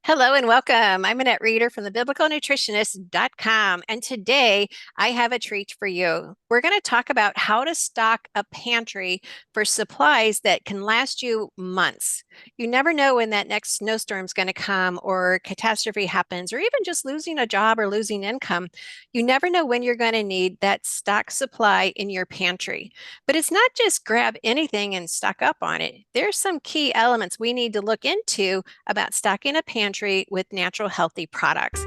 Hello and welcome. I'm Annette Reeder from thebiblicalnutritionist.com. And today I have a treat for you. We're going to talk about how to stock a pantry for supplies that can last you months. You never know when that next snowstorm is going to come or catastrophe happens, or even just losing a job or losing income. You never know when you're going to need that stock supply in your pantry. But it's not just grab anything and stock up on it. There's some key elements we need to look into about stocking a pantry with natural healthy products.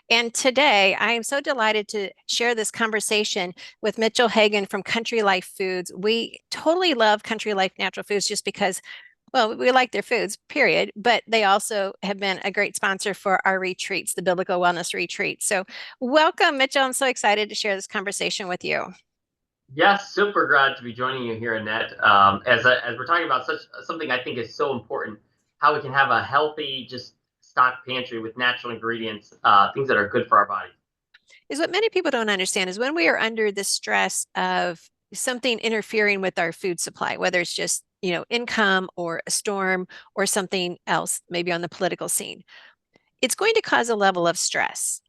And today, I am so delighted to share this conversation with Mitchell Hagan from Country Life Foods. We totally love Country Life Natural Foods just because, well, we like their foods, period, but they also have been a great sponsor for our retreats, the Biblical Wellness Retreat. So, welcome, Mitchell. I'm so excited to share this conversation with you. Yes, super glad to be joining you here, Annette. As we're talking about something I think is so important, how we can have a healthy, just stock pantry with natural ingredients, things that are good for our body. Is what many people don't understand is when we are under the stress of something interfering with our food supply, whether it's just, income or a storm or something else, maybe on the political scene, it's going to cause a level of stress.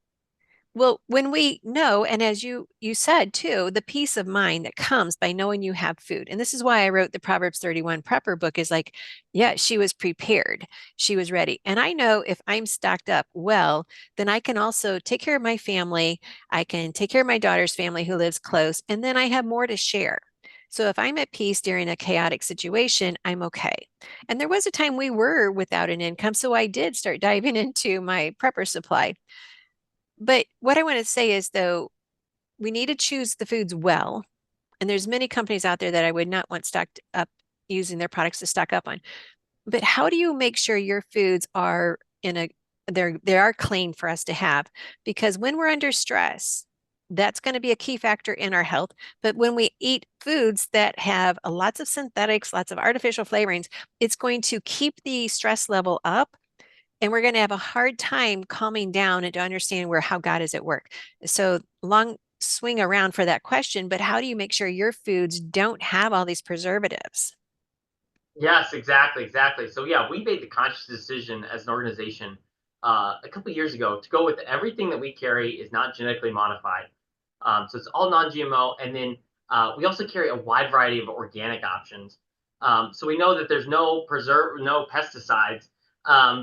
Well, when we know, and as you said too, the peace of mind that comes by knowing you have food. And this is why I wrote the Proverbs 31 prepper book is like, yeah, she was prepared. She was ready. And I know if I'm stocked up well, then I can also take care of my family. I can take care of my daughter's family who lives close, and then I have more to share. So if I'm at peace during a chaotic situation, I'm okay. And there was a time we were without an income, so I did start diving into my prepper supply. But what I want to say is, though, we need to choose the foods well. And there's many companies out there that I would not want stocked up using their products to stock up on. But how do you make sure your foods are in a they are clean for us to have? Because when we're under stress, that's going to be a key factor in our health. But when we eat foods that have lots of synthetics, lots of artificial flavorings, it's going to keep the stress level up, and we're going to have a hard time calming down and to understand where how God is at work. So long swing around for that question, but how do you make sure your foods don't have all these preservatives? Yes, exactly, exactly. So yeah, we made the conscious decision as an organization a couple of years ago to go with everything that we carry is not genetically modified. So it's all non-GMO, and then we also carry a wide variety of organic options. So we know that there's no pesticides,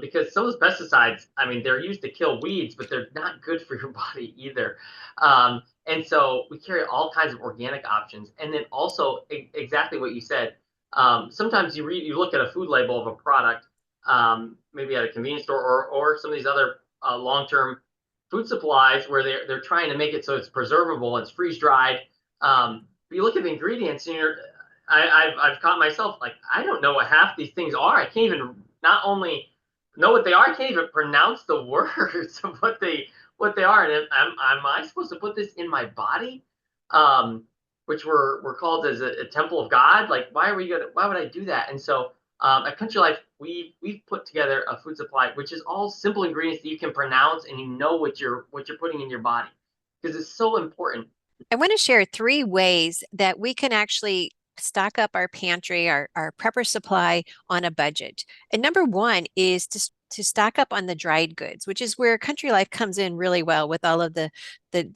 because some of those pesticides, I mean, they're used to kill weeds, but they're not good for your body either. And so we carry all kinds of organic options, and then also exactly what you said. Sometimes you look at a food label of a product, maybe at a convenience store or some of these other long-term food supplies where they're trying to make it so it's preservable and it's freeze dried. But you look at the ingredients and I've caught myself like I don't know what half these things are. I can't even not only know what they are, I can't even pronounce the words of what they are. And am I supposed to put this in my body? Which we're called as a temple of God. Like, why would I do that? And so at Country Life, we've put together a food supply, which is all simple ingredients that you can pronounce and you know what you're putting in your body because it's so important. I want to share three ways that we can actually stock up our pantry, our prepper supply on a budget. And number one is to stock up on the dried goods, which is where Country Life comes in really well with all of the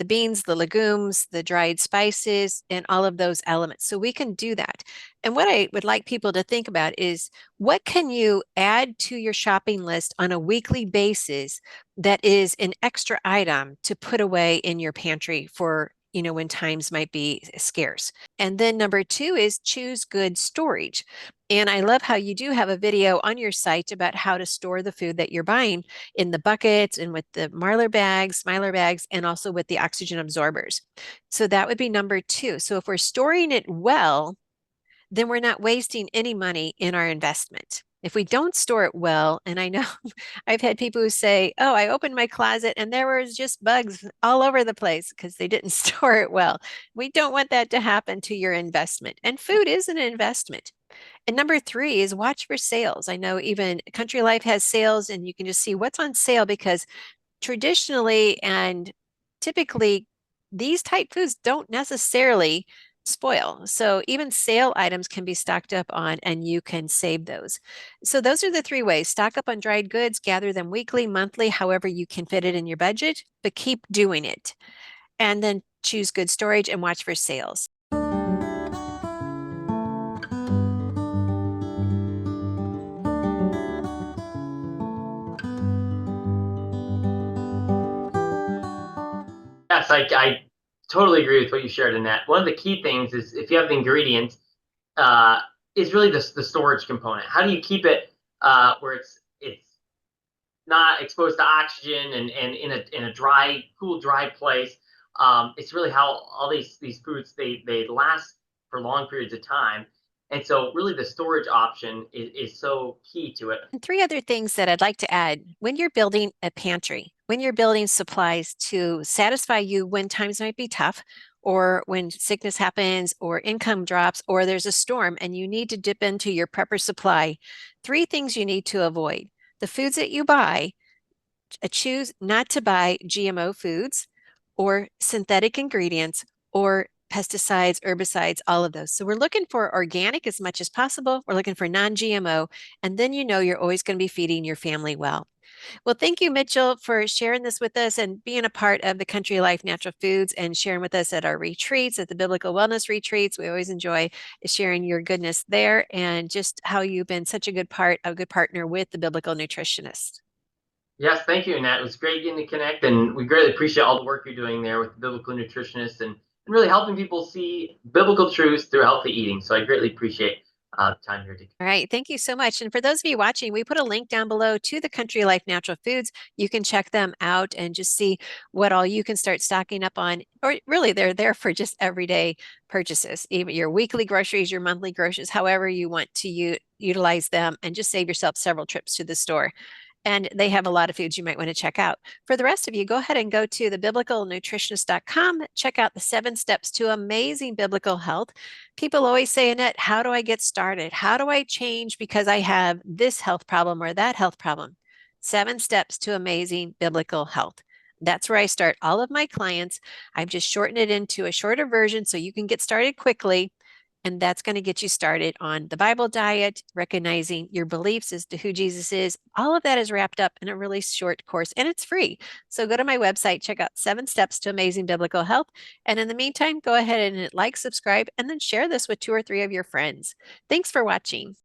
beans, the legumes, the dried spices, and all of those elements. So we can do that. And what I would like people to think about is what can you add to your shopping list on a weekly basis that is an extra item to put away in your pantry for when times might be scarce. And then number two is choose good storage. And I love how you do have a video on your site about how to store the food that you're buying in the buckets and with the Mylar bags, and also with the oxygen absorbers. So that would be number two. So if we're storing it well, then we're not wasting any money in our investment. If we don't store it well, and I know I've had people who say, oh, I opened my closet and there was just bugs all over the place because they didn't store it well. We don't want that to happen to your investment. And food is an investment. And number three is watch for sales. I know even Country Life has sales, and you can just see what's on sale because traditionally and typically these type foods don't necessarily spoil. So even sale items can be stocked up on and you can save those. So those are the three ways. Stock up on dried goods, gather them weekly, monthly, however you can fit it in your budget, but keep doing it. And then choose good storage and watch for sales. Yes, I totally agree with what you shared in that. One of the key things is if you have the ingredients, uh, is really the storage component. How do you keep it where it's not exposed to oxygen and in a dry, cool, dry place? It's really how all these foods they last for long periods of time, and so really the storage option is so key to it. And three other things that I'd like to add when you're building a pantry, when you're building supplies to satisfy you when times might be tough, or when sickness happens, or income drops, or there's a storm and you need to dip into your prepper supply, three things you need to avoid. The foods that you buy, choose not to buy GMO foods or synthetic ingredients or pesticides, herbicides, all of those. So we're looking for organic as much as possible. We're looking for non-GMO, and then you know you're always going to be feeding your family well. Well, thank you, Mitchell, for sharing this with us and being a part of the Country Life Natural Foods and sharing with us at our retreats, at the Biblical Wellness Retreats. We always enjoy sharing your goodness there and just how you've been such a good part, a good partner with the Biblical Nutritionist. Yes, thank you, Annette. It was great getting to connect, and we greatly appreciate all the work you're doing there with the biblical nutritionist and really helping people see biblical truths through healthy eating. So I greatly appreciate the time here to. All right, thank you so much. And for those of you watching, we put a link down below to the Country Life Natural Foods. You can check them out and just see what all you can start stocking up on. Or really, they're there for just everyday purchases, even your weekly groceries, your monthly groceries, however you want to utilize them, and just save yourself several trips to the store. And they have a lot of foods you might want to check out. For the rest of you, go ahead and go to thebiblicalnutritionist.com. Check out the 7 steps to amazing biblical health. People always say, Annette, how do I get started? How do I change because I have this health problem or that health problem? 7 steps to amazing biblical health. That's where I start all of my clients. I've just shortened it into a shorter version so you can get started quickly. And that's going to get you started on the Bible diet, recognizing your beliefs as to who Jesus is. All of that is wrapped up in a really short course and it's free. So go to my website, check out 7 steps to amazing biblical health. And in the meantime, go ahead and hit like, subscribe, and then share this with 2 or 3 of your friends. Thanks for watching.